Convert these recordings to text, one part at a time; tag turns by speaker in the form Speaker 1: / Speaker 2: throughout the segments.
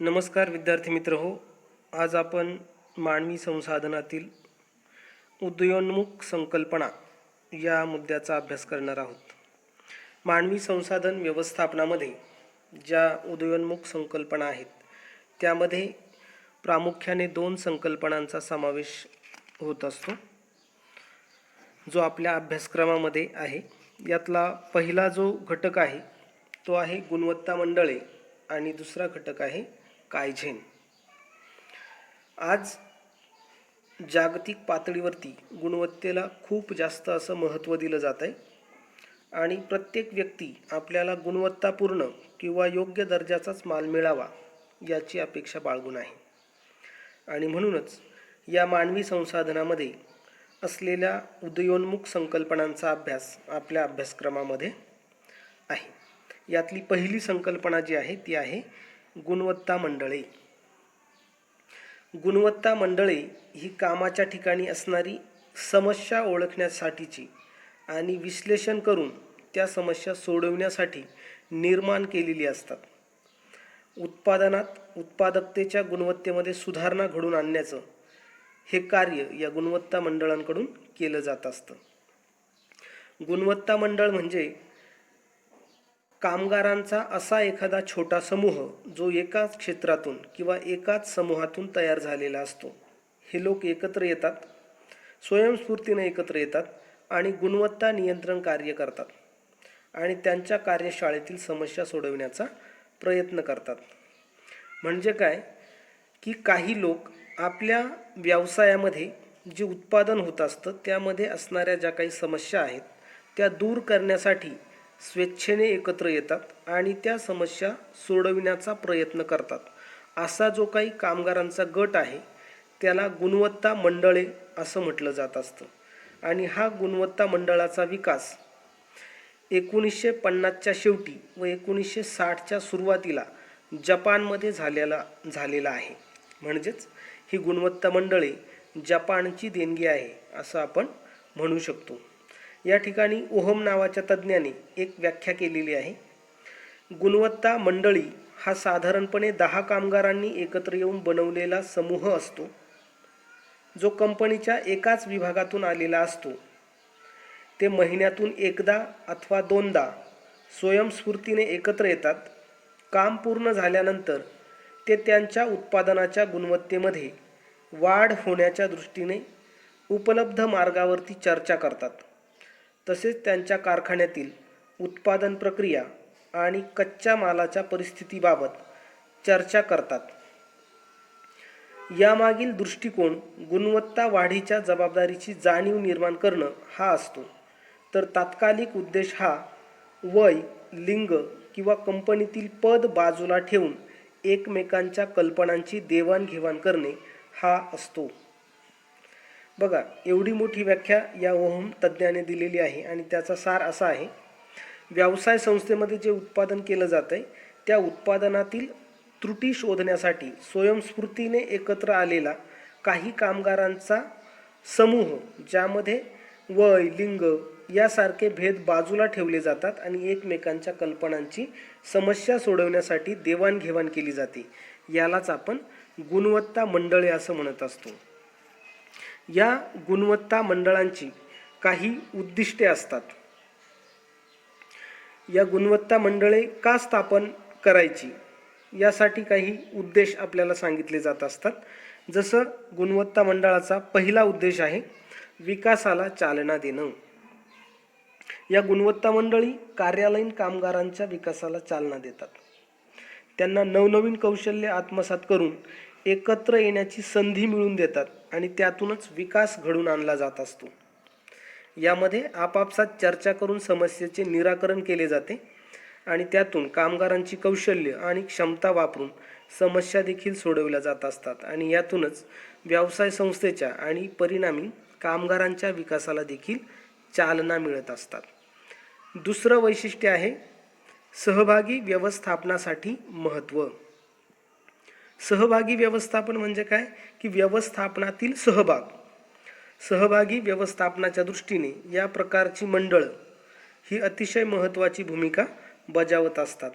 Speaker 1: नमस्कार विद्यार्थी मित्र हो. आज आपण मानवी संसाधनातील उदयोन्मुख संकल्पना या मुद्द्याचा अभ्यास करणार आहोत. मानवी संसाधन व्यवस्थापनामध्ये ज्या उदयोन्मुख संकल्पना आहेत त्यामध्ये प्रामुख्याने 2 संकल्पनांचा समावेश होत असतो जो आपल्या अभ्यासक्रमामध्ये आहे. यातला पहिला जो घटक आहे तो आहे गुणवत्ता मंडळे आणि दुसरा घटक आहे कायझेन. आज जागतिक पातळीवरती गुणवत्तेला खूप जास्त असं महत्त्व दिलं जात आहे आणि प्रत्येक व्यक्ती आपल्याला गुणवत्तापूर्ण किंवा योग्य दर्जाचाच माल मिळावा याची अपेक्षा बाळगून आहे. आणि म्हणूनच या मानवी संसाधनामध्ये असलेल्या उदयोन्मुख संकल्पनांचा अभ्यास आपल्या अभ्यासक्रमामध्ये आहे. यातली पहिली संकल्पना जी आहे ती आहे गुणवत्ता मंडळे. गुणवत्ता मंडळे ही कामाच्या ठिकाणी असणारी समस्या ओळखण्यासाठीची आणि विश्लेषण करून त्या समस्या सोडवण्यासाठी निर्माण केलेली असतात. उत्पादकतेच्या गुणवत्तेमध्ये सुधारणा घडवून आणण्याचं हे कार्य या गुणवत्ता मंडळांकडून केलं जात असतं. गुणवत्ता मंडळ म्हणजे कामगारांचा असा एखादा छोटा समूह जो एकाच क्षेत्रातून किंवा एकाच समूहातून तयार झालेला असतो. हे लोक एकत्र येतात, स्वयंस्फूर्तीने एकत्र येतात आणि गुणवत्ता नियंत्रण कार्य करतात आणि त्यांच्या कार्यशाळेतील समस्या सोडवण्याचा प्रयत्न करतात. म्हणजे काय की काही लोक आपल्या व्यवसायामध्ये जे उत्पादन होत असतं त्यामध्ये असणाऱ्या ज्या काही समस्या आहेत त्या दूर करण्यासाठी स्वेच्छेने एकत्र येतात आणि त्या समस्या सोडविण्याचा प्रयत्न करतात. असा जो काही कामगारांचा गट आहे त्याला गुणवत्ता मंडळे असं म्हटलं जात असतं. आणि हा गुणवत्ता मंडळाचा विकास 1950च्या शेवटी व 1960च्या सुरुवातीला जपानमध्ये झालेला आहे. म्हणजेच ही गुणवत्ता मंडळे जपानची देणगी आहे असं आपण म्हणू शकतो. या ठिकाणी ओहम नावाच्या तज्ज्ञाने एक व्याख्या केलेली आहे. गुणवत्ता मंडळी हा साधारणपणे 10 कामगारांनी एकत्र येऊन बनवलेला समूह असतो जो कंपनीच्या एकाच विभागातून आलेला असतो. ते महिन्यातून एकदा अथवा दोनदा स्वयंस्फूर्तीने एकत्र येतात. काम पूर्ण झाल्यानंतर ते त्यांच्या उत्पादनाच्या गुणवत्तेमध्ये वाढ होण्याच्या दृष्टीने उपलब्ध मार्गावरती चर्चा करतात. तसेच त्यांच्या कारखान्यातील उत्पादन प्रक्रिया आणि कच्च्या मालाच्या परिस्थितीबाबत चर्चा करतात. यामागील दृष्टिकोन गुणवत्ता वाढीच्या जबाबदारीची जाणीव निर्माण करणं हा असतो. तर तात्कालिक उद्देश हा वय, लिंग किंवा कंपनीतील पद बाजूला ठेवून एकमेकांच्या कल्पनांची देवाणघेवाण करणे हा असतो. बघा, एवढी मोठी व्याख्या या ओहम तज्ज्ञाने दिलेली आहे आणि त्याचा सार असा आहे. व्यवसाय संस्थेमध्ये जे उत्पादन केलं जातं आहे त्या उत्पादनातील त्रुटी शोधण्यासाठी स्वयंस्फूर्तीने एकत्र आलेला काही कामगारांचा समूह ज्यामध्ये वय, लिंग यासारखे भेद बाजूला ठेवले जातात आणि एकमेकांच्या कल्पनांची समस्या सोडवण्यासाठी देवाणघेवाण केली जाते. यालाच आपण गुणवत्ता मंडळे असं म्हणत असतो. या गुणवत्ता मंडळांची काही उद्दिष्टे असतात. या गुणवत्ता मंडळे का स्थापन करायची यासाठी काही उद्देश आपल्याला सांगितले जात असतात. जसं गुणवत्ता मंडळाचा पहिला उद्देश आहे विकासाला चालना देणं. या गुणवत्ता मंडळी कार्यालयीन कामगारांच्या विकासाला चालना देतात. त्यांना नवनवीन कौशल्य आत्मसात करून एकत्र येण्याची संधी मिळवून देतात आणि त्यातूनच विकास घडून आणला जात असतो. यामध्ये आपापसात चर्चा करून समस्येचे निराकरण केले जाते आणि त्यातून कामगारांची कौशल्य आणि क्षमता वापरून समस्या देखील सोडवल्या जात असतात आणि यातूनच व्यवसाय संस्थेच्या आणि परिणामी कामगारांच्या विकासाला देखील चालना मिळत असतात. दुसरं वैशिष्ट्य आहे सहभागी व्यवस्थापनासाठी महत्त्व. सहभागी व्यवस्थापन म्हणजे काय की व्यवस्थापनातील सहभागी व्यवस्थापनाच्या दृष्टीने या प्रकारची मंडळं ही अतिशय महत्त्वाची भूमिका बजावत असतात.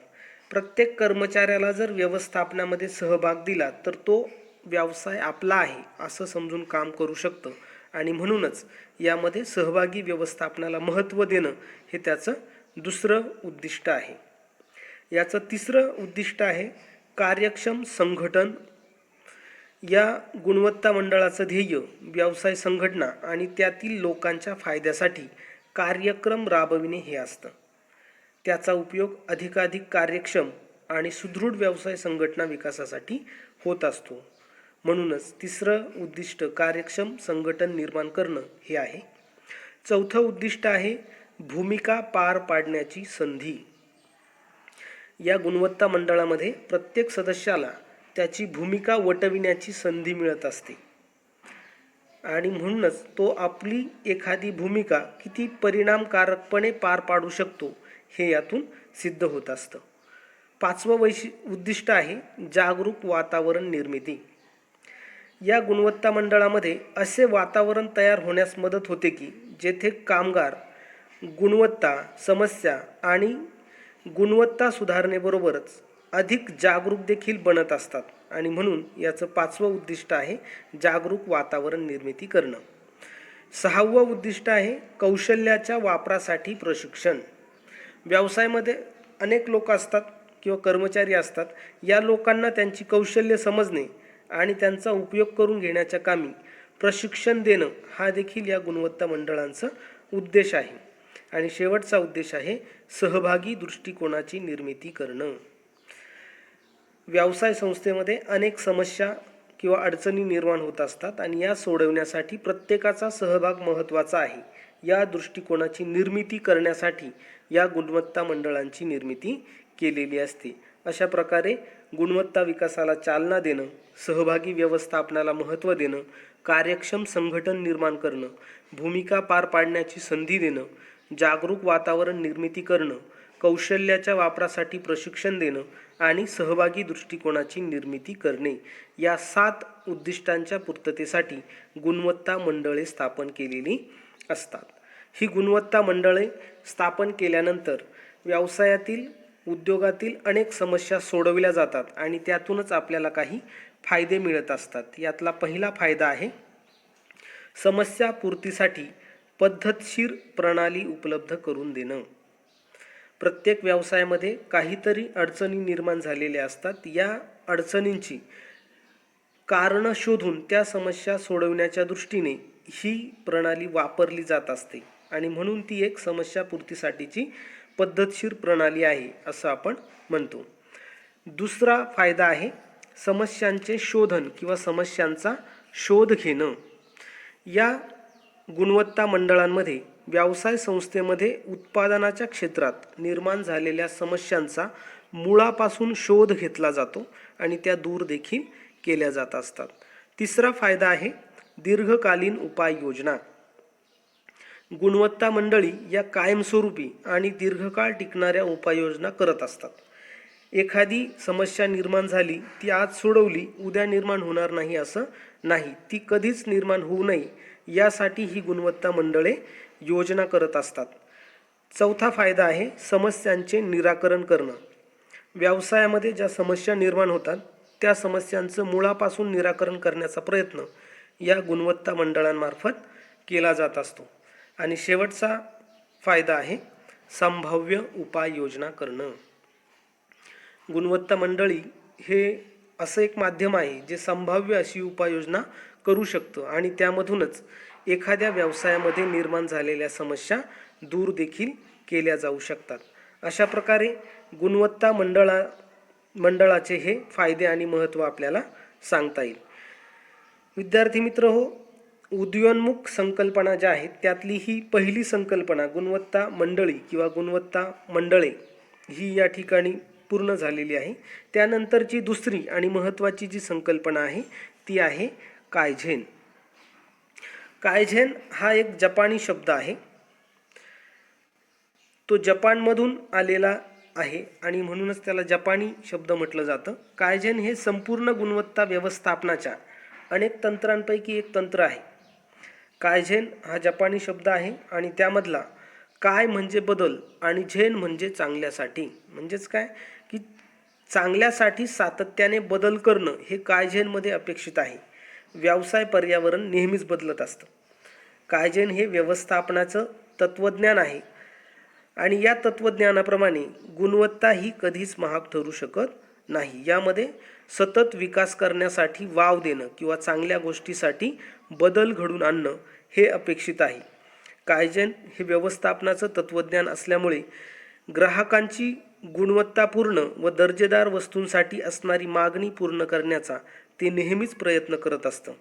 Speaker 1: प्रत्येक कर्मचाऱ्याला जर व्यवस्थापनामध्ये सहभाग दिला तर तो व्यवसाय आपला आहे असं समजून काम करू शकतं आणि म्हणूनच यामध्ये सहभागी व्यवस्थापनाला महत्त्व देणं हे त्याचं दुसरं उद्दिष्ट आहे. याचं तिसरं उद्दिष्ट आहे कार्यक्षम संघटन. या गुणवत्ता मंडळाचं ध्येय व्यवसाय संघटना आणि त्यातील लोकांच्या फायद्यासाठी कार्यक्रम राबविणे हे असतं. त्याचा उपयोग अधिकाधिक कार्यक्षम आणि सुदृढ व्यवसाय संघटना विकासासाठी होत असतो. म्हणूनच तिसरं उद्दिष्ट कार्यक्षम संघटन निर्माण करणं हे आहे. चौथं उद्दिष्ट आहे भूमिका पार पाडण्याची संधी. या गुणवत्ता मंडळामध्ये प्रत्येक सदस्याला त्याची भूमिका वटविण्याची संधी मिळत असते आणि म्हणूनच तो आपली एखादी भूमिका किती परिणामकारकपणे पार पाडू शकतो हे यातून सिद्ध होत असतं. पाचवं उद्दिष्ट आहे जागरूक वातावरण निर्मिती. या गुणवत्ता मंडळामध्ये असे वातावरण तयार होण्यास मदत होते की जेथे कामगार गुणवत्ता समस्या आणि गुणवत्ता सुधारणेबरोबरच अधिक जागरूक देखील बनत असतात आणि म्हणून याचं पाचवं उद्दिष्ट आहे जागरूक वातावरण निर्मिती करणं. सहावं उद्दिष्ट आहे कौशल्याच्या वापरासाठी प्रशिक्षण. व्यवसायामध्ये अनेक लोक असतात किंवा कर्मचारी असतात. या लोकांना त्यांची कौशल्य समजणे आणि त्यांचा उपयोग करून घेण्याच्या कामी प्रशिक्षण देणं हा देखील या गुणवत्ता मंडळांचा उद्देश आहे. आणि शेवटचा उद्देश आहे सहभागी दृष्टिकोनाची निर्मिती करणं. व्यवसाय संस्थेमध्ये अनेक समस्या किंवा अडचणी निर्माण होत असतात आणि या सोडवण्यासाठी प्रत्येकाचा सहभाग महत्त्वाचा आहे. या दृष्टिकोनाची निर्मिती करण्यासाठी या गुणवत्ता मंडळांची निर्मिती केलेली असते. अशा प्रकारे गुणवत्ता विकासाला चालना देणं, सहभागी व्यवस्थापनाला महत्त्व देणं, कार्यक्षम संघटन निर्माण करणं, भूमिका पार पाडण्याची संधी देणं, जागरूक वातावरण निर्मिती करणं, कौशल्याच्या वापरासाठी प्रशिक्षण देणं आणि सहभागी दृष्टिकोनाची निर्मिती करणे या 7 उद्दिष्टांच्या पूर्ततेसाठी गुणवत्ता मंडळे स्थापन केलेली असतात. ही गुणवत्ता मंडळे स्थापन केल्यानंतर व्यवसायातील उद्योगातील अनेक समस्या सोडविल्या जातात आणि त्यातूनच आपल्याला काही फायदे मिळत असतात. यातला पहिला फायदा आहे समस्या पूर्तीसाठी पद्धतशीर प्रणाली उपलब्ध करून देणं. प्रत्येक व्यवसायामध्ये काहीतरी अडचणी निर्माण झालेल्या असतात. या अडचणींची कारणं शोधून त्या समस्या सोडवण्याच्या दृष्टीने ही प्रणाली वापरली जात असते आणि म्हणून ती एक समस्या पूर्तीसाठीची पद्धतशीर प्रणाली आहे असं आपण म्हणतो. दुसरा फायदा आहे समस्यांचे शोधन किंवा समस्यांचा शोध घेणं. या गुणवत्ता मंडळांमध्ये व्यवसाय संस्थेमध्ये उत्पादनाच्या क्षेत्रात निर्माण झालेल्या समस्यांचा मुळापासून शोध घेतला जातो आणि त्या दूर देखील केल्या जात असतात. तिसरा फायदा आहे दीर्घकालीन उपाययोजना. गुणवत्ता मंडळी या कायमस्वरूपी आणि दीर्घकाळ टिकणाऱ्या उपाययोजना करत असतात. एखादी समस्या निर्माण झाली, ती आज सोडवली, उद्या निर्माण होणार नाही असं नाही. ती कधीच निर्माण होऊ नये यासाठी ही गुणवत्ता मंडळे योजना करत असतात. चौथा फायदा आहे समस्यांचे निराकरण करणं. व्यवसायामध्ये ज्या समस्या निर्माण होतात त्या समस्यांचं मुळापासून निराकरण करण्याचा प्रयत्न या गुणवत्ता मंडळांमार्फत केला जात असतो. आणि शेवटचा फायदा आहे संभाव्य उपाययोजना करणं. गुणवत्ता मंडळी हे असं एक माध्यम आहे जे संभाव्य अशी उपाययोजना करू शकतं आणि त्यामधूनच एखाद्या व्यवसायामध्ये निर्माण झालेल्या समस्या दूर देखील केल्या जाऊ शकतात. अशा प्रकारे गुणवत्ता मंडळाचे हे फायदे आणि महत्त्व आपल्याला सांगता येईल. विद्यार्थी मित्र हो, उदयोन्मुख संकल्पना ज्या आहेत त्यातली ही पहिली संकल्पना गुणवत्ता मंडळी किंवा गुणवत्ता मंडळे ही या ठिकाणी पूर्ण झालेली आहे. त्यानंतरची दुसरी आणि महत्त्वाची जी संकल्पना आहे ती आहे कायझेन. कायझेन हा एक जपानी शब्द आहे. तो जपानमधून आलेला आहे आणि म्हणूनच त्याला जपानी शब्द म्हटलं जातं. कायझेन हे संपूर्ण गुणवत्ता व्यवस्थापनाच्या अनेक तंत्रांपैकी एक तंत्र आहे. कायझेन हा जपानी शब्द आहे आणि त्यामधला काय म्हणजे बदल आणि झेन म्हणजे चांगल्यासाठी. म्हणजेच काय की चांगल्यासाठी सातत्याने बदल करणं हे कायझेनमध्ये अपेक्षित आहे. व्यवसाय पर्यावरण नेहमीच बदलत असतं. कायझेन हे व्यवस्थापनाचं तत्त्वज्ञान आहे आणि या तत्त्वज्ञानाप्रमाणे गुणवत्ता ही कधीच महाग ठरू शकत नाही. यामध्ये सतत विकास करण्यासाठी वाव देणं किंवा चांगल्या गोष्टीसाठी बदल घडवून आणणं हे अपेक्षित आहे. कायझेन हे व्यवस्थापनाचं तत्त्वज्ञान असल्यामुळे ग्राहकांची गुणवत्तापूर्ण व दर्जेदार वस्तूंसाठी असणारी मागणी पूर्ण करण्याचा ते नेहमीच प्रयत्न करत असतं.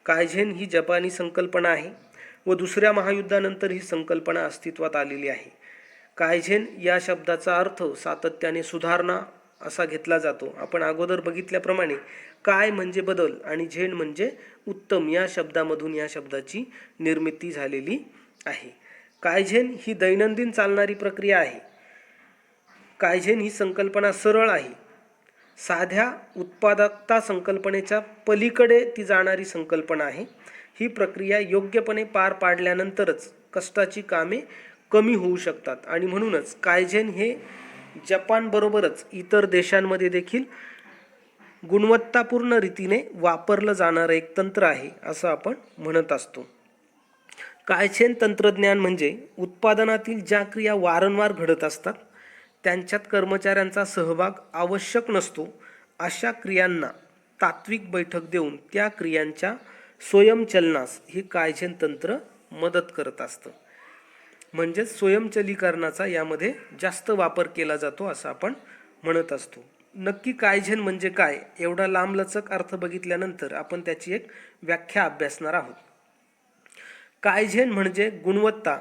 Speaker 1: कायझेन ही जपानी संकल्पना आहे व दुसऱ्या महायुद्धानंतर ही संकल्पना अस्तित्वात आलेली आहे. कायझेन या शब्दाचा अर्थ सातत्याने सुधारणा असा घेतला जातो. आपण अगोदर बघितल्याप्रमाणे काय म्हणजे बदल आणि झेन म्हणजे उत्तम या शब्दामधून या शब्दाची निर्मिती झालेली आहे. कायझेन ही दैनंदिन चालणारी प्रक्रिया आहे. कायझेन ही संकल्पना सरळ आहे. साध्या उत्पादकता संकल्पनेच्या पलीकडे ती जाणारी संकल्पना आहे. ही प्रक्रिया योग्यपणे पार पाडल्यानंतरच कष्टाची कामे कमी होऊ शकतात आणि म्हणूनच कायझेन हे जपानबरोबरच इतर देशांमध्ये देखील गुणवत्तापूर्ण रीतीने वापरलं जाणारं एक तंत्र आहे असं आपण म्हणत असतो. कायझेन तंत्रज्ञान म्हणजे उत्पादनातील ज्या क्रिया वारंवार घडत असतात त्यांच्यात कर्मचाऱ्यांचा सहभाग आवश्यक नसतो अशा क्रियांना तात्विक बैठक देऊन त्या क्रियांच्या स्वयंचलनास हे कायझेन तंत्र मदत करत असतं. म्हणजेच स्वयंचलीकरणाचा यामध्ये जास्त वापर केला जातो असं आपण म्हणत असतो. नक्की कायझेन म्हणजे काय एवढा लांबलचक अर्थ बघितल्यानंतर आपण त्याची एक व्याख्या अभ्यासणार आहोत. कायझेन म्हणजे गुणवत्ता,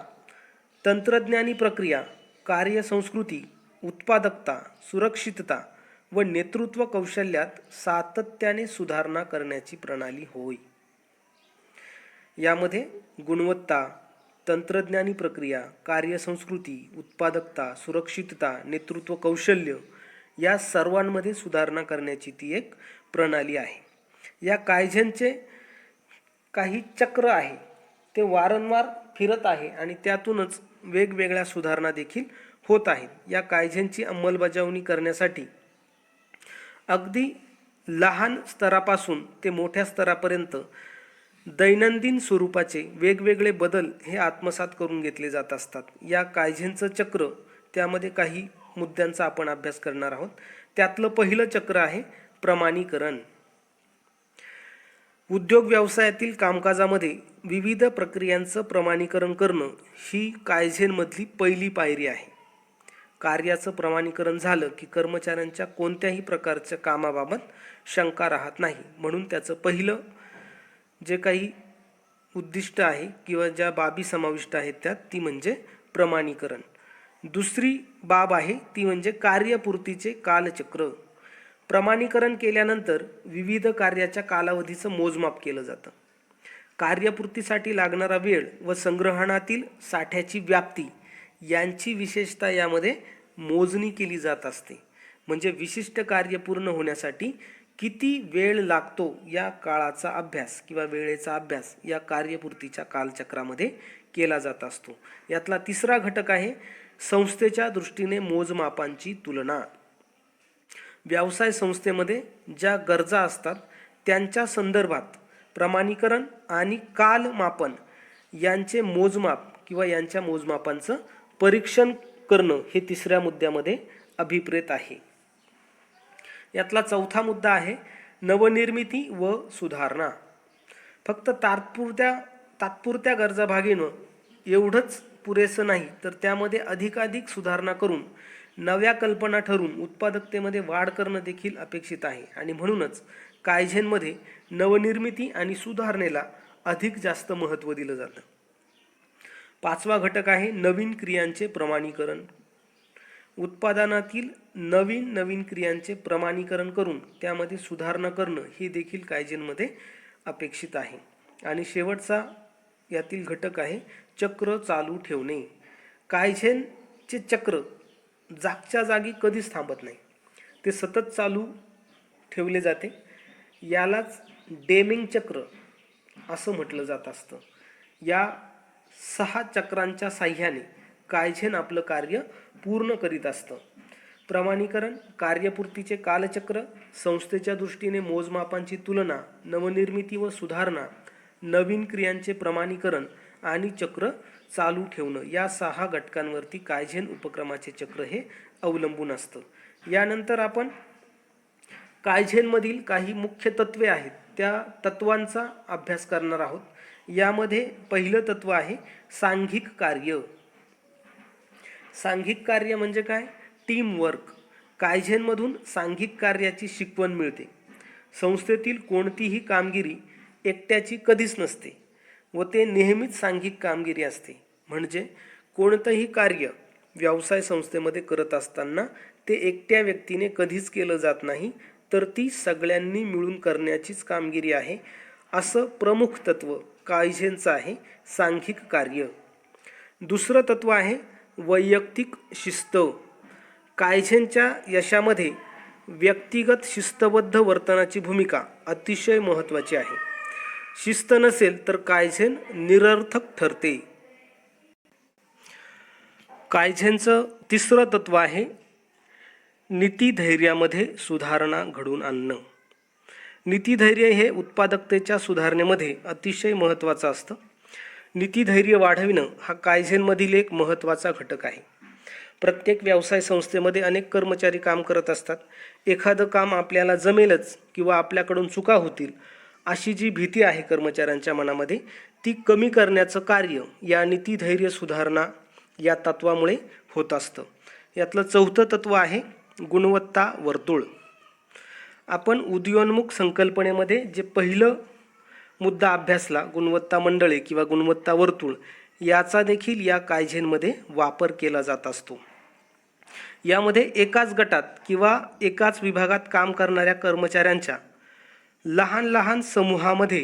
Speaker 1: तंत्रज्ञानी प्रक्रिया, कार्यसंस्कृती, उत्पादकता, सुरक्षितता व नेतृत्व कौशल्यात सातत्याने सुधारणा करण्याची प्रणाली होय. यामध्ये गुणवत्ता, तंत्रज्ञानी प्रक्रिया, कार्यसंस्कृती, उत्पादकता, सुरक्षितता, नेतृत्व कौशल्य या सर्वांमध्ये सुधारणा करण्याची ती एक प्रणाली आहे. या कायझेनचे काही चक्र आहे ते वारंवार फिरत आहे आणि त्यातूनच वेगवेगळ्या सुधारणा देखील होत आहेत. या कायझेनची अंमलबजावणी करण्यासाठी अगदी लहान स्तरापासून ते मोठ्या स्तरापर्यंत दैनंदिन स्वरूपाचे वेगवेगळे बदल हे आत्मसात करून घेतले जात असतात. या कायझेनचं चक्र त्यामध्ये काही मुद्द्यांचा आपण अभ्यास करणार आहोत. त्यातलं पहिलं चक्र आहे प्रमाणीकरण. उद्योग व्यवसायातील कामकाजामध्ये विविध प्रक्रियांचं प्रमाणीकरण करणं ही कायझेनमधली पहिली पायरी आहे. कार्याचं प्रमाणीकरण झालं की कर्मचाऱ्यांच्या कोणत्याही प्रकारच्या कामाबाबत शंका राहत नाही. म्हणून त्याचं पहिलं जे काही उद्दिष्ट आहे किंवा ज्या बाबी समाविष्ट आहेत त्यात ती म्हणजे प्रमाणीकरण. दुसरी बाब आहे ती म्हणजे कार्यपूर्तीचे कालचक्र. प्रमाणीकरण केल्यानंतर विविध कार्याच्या कालावधीचं मोजमाप केलं जातं. कार्यपूर्तीसाठी लागणारा वेळ व संग्रहणातील साठ्याची व्याप्ती यांची विशेषतः यामध्ये मोजणी केली जात असते. म्हणजे विशिष्ट कार्य पूर्ण होण्यासाठी किती वेळ लागतो या काळाचा अभ्यास किंवा वेळेचा अभ्यास या कार्यपूर्तीच्या कालचक्रामध्ये केला जात असतो. यातला तिसरा घटक आहे संस्थेच्या दृष्टीने मोजमापांची तुलना. व्यवसाय संस्थेमध्ये ज्या गरजा असतात त्यांच्या संदर्भात प्रमाणीकरण आणि कालमापन यांचे मोजमाप किंवा यांच्या मोजमापांचं परीक्षण करणं हे तिसऱ्या मुद्द्यामध्ये अभिप्रेत आहे. यातला चौथा मुद्दा आहे नवनिर्मिती व सुधारणा. फक्त तात्पुरत्या गरजा भागवणं एवढंच पुरेसं नाही तर त्यामध्ये अधिकाधिक सुधारणा करून नव्या कल्पना ठरवून उत्पादकतेमध्ये वाढ करणं देखील अपेक्षित आहे. आणि म्हणूनच कायझेनमध्ये नवनिर्मिती आणि सुधारणेला अधिक जास्त महत्त्व दिलं जातं. पाचवा घटक आहे नवीन क्रियांचे प्रमाणीकरण. उत्पादनातील नवीन क्रियांचे प्रमाणीकरण करून त्यामध्ये सुधारणा करणं हे देखील कायझेनमध्ये अपेक्षित आहे. आणि शेवटचा यातील घटक आहे चक्र चालू ठेवणे. कायझेनचे चक्र जागच्या जागी कधीच थांबत नाही, ते सतत चालू ठेवले जाते. यालाच डेमिंग चक्र असं म्हटलं जात असतं. या 6 चक्रांच्या साह्याने कायझेन आपलं कार्य पूर्ण करीत असतं. प्रमाणीकरण, कार्यपूर्तीचे कालचक्र, संस्थेच्या दृष्टीने मोजमापांची तुलना, नवनिर्मिती व सुधारणा, नवीन क्रियांचे प्रमाणीकरण आणि चक्र चालू ठेवणं, या 6 घटकांवरती कायझेन उपक्रमाचे चक्र हे अवलंबून असतं. यानंतर आपण कायझेनमधील काही मुख्य तत्वे आहेत त्या तत्वांचा अभ्यास करणार आहोत. यामध्ये पहिलं तत्व आहे सांघिक कार्य. सांघिक कार्य म्हणजे काय? Team work. कायझेनमधून सांघिक कार्याची शिकवण मिळते. संस्थेतील कोणतीही कामगिरी एकट्याची कधीच नसते व ते नेहमीच सांघिक कामगिरी असते. म्हणजे कोणतंही कार्य व्यवसाय संस्थेमध्ये करत असताना ते एकट्या व्यक्तीने कधीच केलं जात नाही, तर ती सगळ्यांनी मिळून करण्याचीच कामगिरी आहे. असं प्रमुख तत्व कायझेनचं आहे, सांघिक कार्य. दुसरं तत्व आहे वैयक्तिक शिस्त. कायझेनच्या यशामध्ये व्यक्तिगत शिस्तबद्ध वर्तनाची भूमिका अतिशय महत्त्वाची आहे. शिस्त नसेल तर कायझेन निरर्थक ठरते. कायझेनचं तिसरं तत्व आहे नीतिधैर्यामध्ये सुधारणा घडवून आणणं. नीतिधैर्य हे उत्पादकतेच्या सुधारणेमध्ये अतिशय महत्त्वाचं असतं. नीतिधैर्य वाढविणं हा कायझेनमधील एक महत्त्वाचा घटक आहे. प्रत्येक व्यवसाय संस्थेमध्ये अनेक कर्मचारी काम करत असतात. एखादं काम आपल्याला जमेलच किंवा आपल्याकडून चुका होतील अशी जी भीती आहे कर्मचाऱ्यांच्या मनामध्ये, ती कमी करण्याचं कार्य या नीतिधैर्य सुधारणा या तत्वामुळे होत असतं. यातलं चौथं तत्व आहे गुणवत्ता वर्तुळ. आपण उदयोन्मुख संकल्पनेमध्ये जे पहिलं मुद्दा अभ्यासला, गुणवत्ता मंडळे किंवा गुणवत्ता वर्तुळ, याचा देखील या कायझेनमध्ये वापर केला जात असतो. यामध्ये एकाच गटात किंवा एकाच विभागात काम करणाऱ्या कर्मचाऱ्यांच्या लहान लहान समूहामध्ये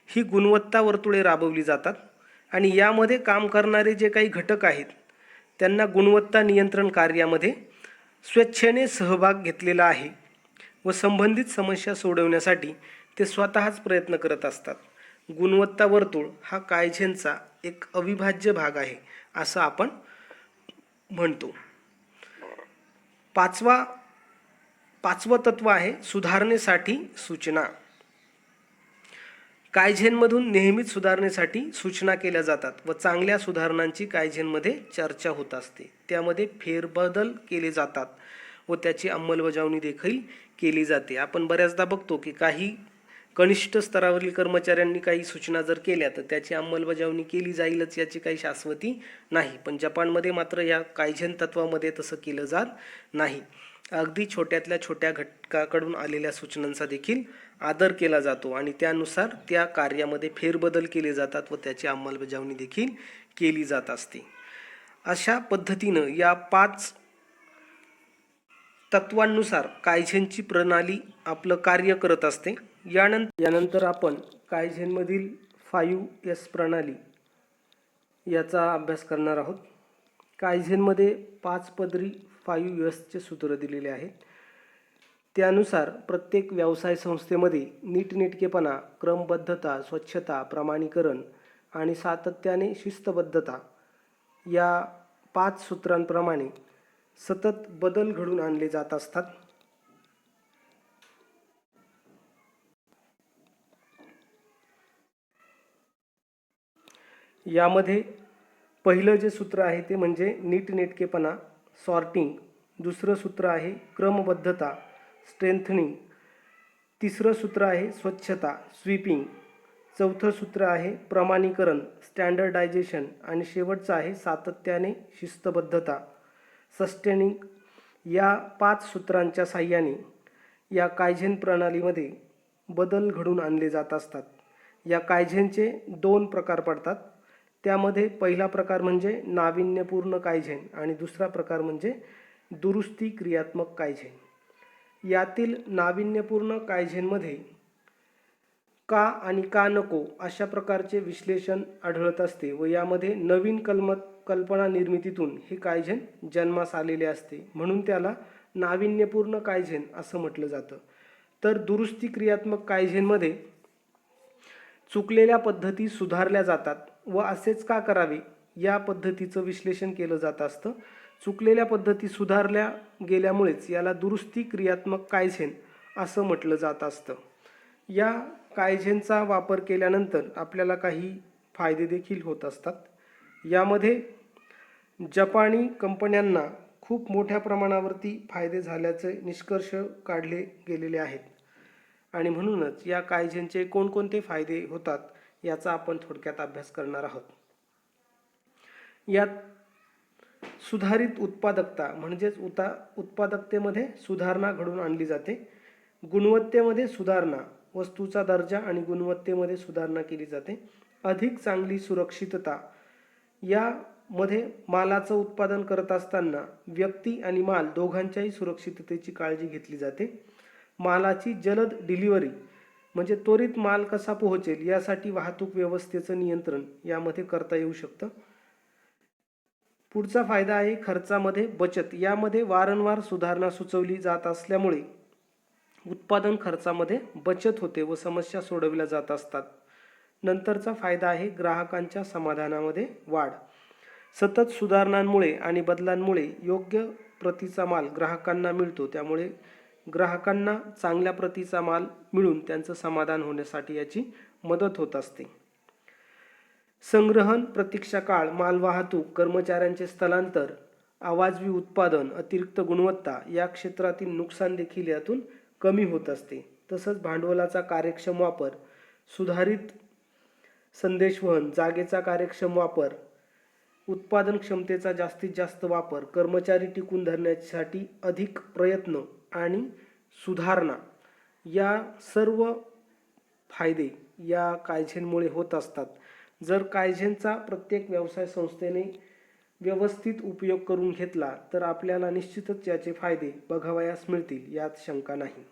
Speaker 1: ही गुणवत्ता वर्तुळे राबवली जातात आणि यामध्ये काम करणारे जे काही घटक आहेत त्यांना गुणवत्ता नियंत्रण कार्यामध्ये स्वेच्छेने सहभाग घेतलेला आहे व संबंधित समस्या सोडवण्यासाठी ते स्वतःच प्रयत्न करत असतात. गुणवत्ता वर्तुळ हा कायझेनचा एक अविभाज्य भाग आहे असं आपण म्हणतो. पाचवं तत्व आहे सुधारणेसाठी सूचना. कायझेनमधून नेहमीच सुधारणेसाठी सूचना केल्या जातात व चांगल्या सुधारणांची कायझेनमध्ये चर्चा होत असते. त्यामध्ये फेरबदल केले जातात व त्याची अंमलबजावणी देखील केली जाते. आपण बऱ्याचदा बघतो की काही कनिष्ठ स्तरावरील कर्मचाऱ्यांनी काही सूचना जर केल्या तर त्याची अंमलबजावणी केली जाईलच याची काही शाश्वती नाही. पण जपानमध्ये मात्र या कायझेन तत्वामध्ये तसं केलं जात नाही. अगदी छोट्यातल्या छोट्या घटकाकडून आलेल्या सूचनांचा देखील आदर केला जातो आणि त्यानुसार त्या कार्यामध्ये फेरबदल केले जातात व त्याची अंमलबजावणी देखील केली जात असते. अशा पद्धतीनं या 5 तत्वांनुसार कायझेनची प्रणाली आपलं कार्य करत असते. यानंतर आपण कायझेनमधील 5S प्रणाली याचा अभ्यास करणार आहोत. कायझेनमध्ये 5 पदरी 5Sचे सूत्र दिलेले आहेत. त्यानुसार प्रत्येक व्यवसाय संस्थेमध्ये नीटनेटकेपणा, क्रमबद्धता, स्वच्छता, प्रमाणीकरण आणि सातत्याने शिस्तबद्धता या 5 सूत्रांप्रमाणे सतत बदल घडून आणले जात असतात. यामध्ये पहिलं जे सूत्र आहे ते म्हणजे नीटनेटकेपणा, सॉर्टिंग. दुसरं सूत्र आहे क्रमबद्धता, स्ट्रेंथनिंग. तिसरं सूत्र आहे स्वच्छता, स्वीपिंग. चौथं सूत्र आहे प्रमाणीकरण, स्टँडर्डायझेशन. आणि शेवटचं आहे सातत्याने शिस्तबद्धता, सस्टेनिंग. या 5 सूत्रांच्या साहाय्याने या कायझेन प्रणालीमध्ये बदल घडून आणले जात असतात. या कायझेनचे 2 प्रकार पडतात. त्यामध्ये पहिला प्रकार म्हणजे नाविन्यपूर्ण कायझेन आणि दुसरा प्रकार म्हणजे दुरुस्ती क्रियात्मक कायझेन. यातील नाविन्यपूर्ण कायझेनमध्ये का आणि का नको अशा प्रकारचे विश्लेषण आढळत असते व यामध्ये नवीन कल्पना निर्मितीतून हे कायझेन जन्मास आलेले असते, म्हणून त्याला नाविन्यपूर्ण कायझेन असं म्हटलं जातं. तर दुरुस्ती क्रियात्मक कायझेनमध्ये चुकलेल्या पद्धती सुधारल्या जातात व असेच का करावे या पद्धतीचं विश्लेषण केलं जात असतं. चुकलेल्या पद्धती सुधारल्या गेल्यामुळेच याला दुरुस्ती क्रियात्मक कायझेन असं म्हटलं जात असतं. या कायझेनचा वापर केल्यानंतर आपल्याला काही फायदे देखील होत असतात. यामध्ये जपानी कंपन्यांना खूप मोठ्या प्रमाणावरती फायदे झाल्याचे निष्कर्ष काढले गेलेले आहेत आणि म्हणूनच या कायझेनचे कोणकोणते फायदे होतात याचा आपण थोडक्यात अभ्यास करणार आहोत. यात सुधारित उत्पादकता म्हणजेच उत्पादकतेमध्ये सुधारणा घडून आणली जाते. गुणवत्तेमध्ये सुधारणा, वस्तूचा दर्जा आणि गुणवत्तेमध्ये सुधारणा केली जाते. अधिक चांगली सुरक्षितता, यामध्ये मालाचं उत्पादन करत असताना व्यक्ती आणि माल दोघांच्याही सुरक्षिततेची काळजी घेतली जाते. मालाची जलद डिलिव्हरी म्हणजे त्वरित माल कसा पोहोचेल यासाठी वाहतूक व्यवस्थेचं नियंत्रण यामध्ये करता येऊ शकतं. पुढचा फायदा आहे खर्चामध्ये बचत. यामध्ये वारंवार सुधारणा सुचवली जात असल्यामुळे उत्पादन खर्चामध्ये बचत होते व समस्या सोडवल्या जात असतात. नंतरचा फायदा आहे ग्राहकांच्या समाधानामध्ये वाढ. सतत सुधारणांमुळे आणि बदलांमुळे योग्य प्रतीचा माल ग्राहकांना मिळतो, त्यामुळे ग्राहकांना चांगल्या प्रतीचा माल मिळून त्यांचं समाधान होण्यासाठी याची मदत होत असते. संग्रहण, प्रतीक्षा काळ, मालवाहतूक, कर्मचाऱ्यांचे स्थलांतर, अवाजवी उत्पादन, अतिरिक्त गुणवत्ता या क्षेत्रातील नुकसान देखील यातून कमी होत असते. तसंच भांडवलाचा कार्यक्षम वापर, सुधारित संदेशवहन, जागेचा कार्यक्षम वापर, उत्पादन क्षमतेचा जास्तीत जास्त वापर, कर्मचारी टिकून धरण्यासाठी अधिक प्रयत्न आणि सुधारणा या सर्व फायदे या कायझेनमुळे होत असतात. जर कायझेनचा प्रत्येक व्यवसाय संस्थेने व्यवस्थित उपयोग करून घेतला तर आपल्याला निश्चितच याचे फायदे बघावयास मिळतील, यात शंका नाही.